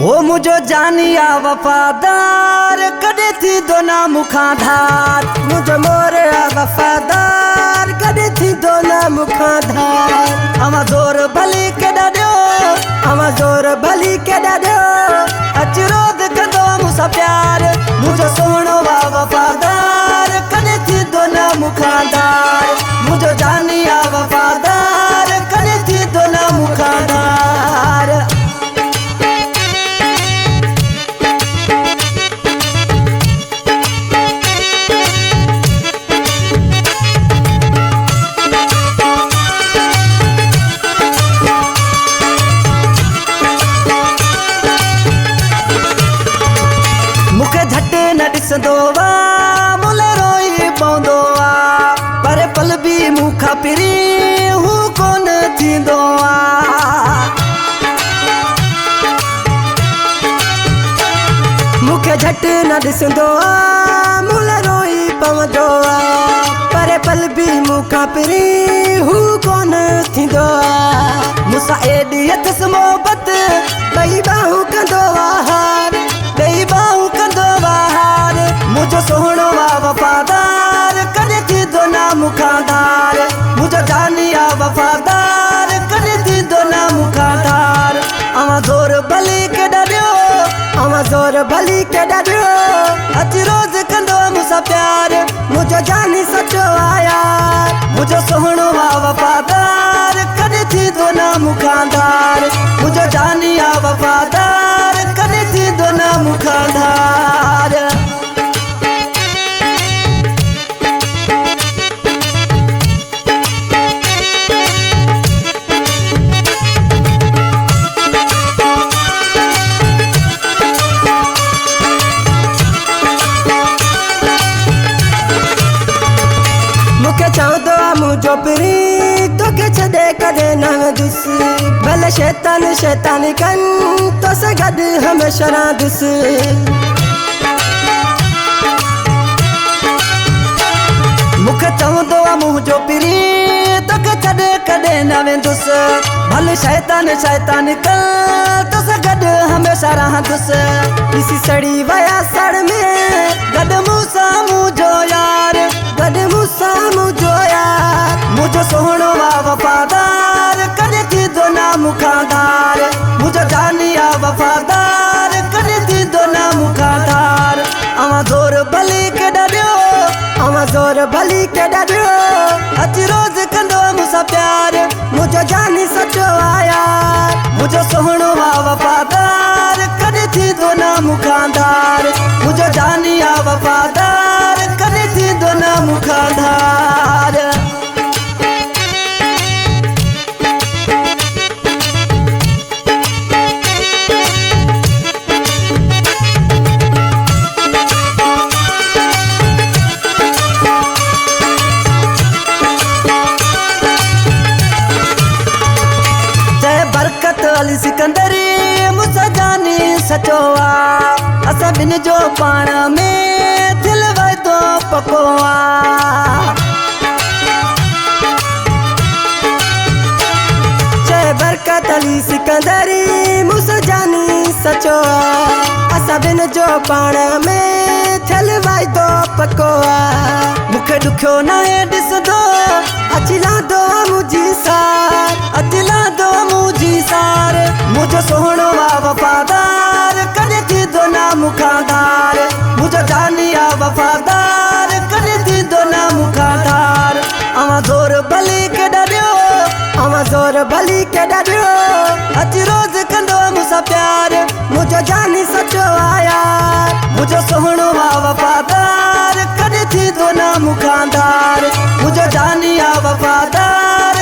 हो मुझो जानिया वफादार कदे थी दोना मुखा धार मुझो मोरे वफादार कदे थी दोना मुखा धार अमा जोर भली के डाड्यो अमा जोर भली के डाड्यो अचरोद कंदो मुसा प्यार मुझो सोहणो वफादार कदे थी दोना मुखा धार मुझो जानिया वफादार कदे थी दोना मुखा धार ॾिसंदोवा मुल रोई पवंदोवा पर पल बि मूंखां पिरी हू कोन थींदोवा मूंखे झटि न ॾिसंदोवा मुल रोई पवंदोवा पर पल बि मूंखां पिरी हू कोन थींदोवा मूंसां एॾी अथसि मोहबत ॿई बाहूं कंदोवा हार ॿई बाहूं कंदोवा मुझो सोहणो वफादार कदे थी दोना मुखा धार मुझो जानिया वफादार कदे थी दोना मुखा धार अमा जोर भली के डाड्यो अमा जोर भली के डाड्यो अच रोज कंदो मुसा प्यार मुझो जानी सचो आया मुझो सोहणो वफादार कदे थी दोना मुखा धार मुझो जानिया वफादार कदे थी दोना मुखा धार मुझो पिरी तोखे छॾे कॾहिं न वेंदुसि भले शैतान शैतानी कनि तोसां गॾु हमेशह रहंदुसि मूंखे चवंदो आहे मुंहिंजो पिरी तोखे छॾे कॾहिं न वेंदुसि भले शैतान शैतानी कनि तोसां गॾु हमेशह रहंदुसि ॾिसी सड़ी विया सड़ में गॾु मूंसां मुंहिंजो यार गॾु मूंसां मुंहिंजो यार मुझो सोहणो वफादार कदे थी दोना मुखा धार मुझो जानिया वफादार कदे थी दोना मुखा धार अमा जोर भली के डाड्यो अमा जोर भली के डाड्यो अच रोज कंदो मुसा प्यार मुझो जानी सचो आया मुझो सोहणो वफादार कदे थी दोना मुखा धार मुझो जानिया वफादार कदे थी दोना मुखा धार अली सिकंदरी मुसा जानी सचो आ असां बिन जो पाण में दिल वाइदो पको आ जय बरकत अली सिकंदरी मुसा जानी सचो आ असां बिन जो पाण में दिल वाइदो पको आ मूंखे ॾुखियो न आहे ॾिसंदो अची लांदो मुंहिंजी सार अची लांदो मुंहिंजी सार मुझो सोहणो वफादार कदे थी दोना मुखा धार मुझो जानिया वफादार कदे थी दोना मुखा धार अमा जोर भली के डाड्यो अमा जोर भली के डाड्यो अच रोज कंदो मुसा प्यार मुझो जानी सचो आया मुझो सोहणो वफादार कदे थी दोना मुखा धार मुझो जानिया वफादार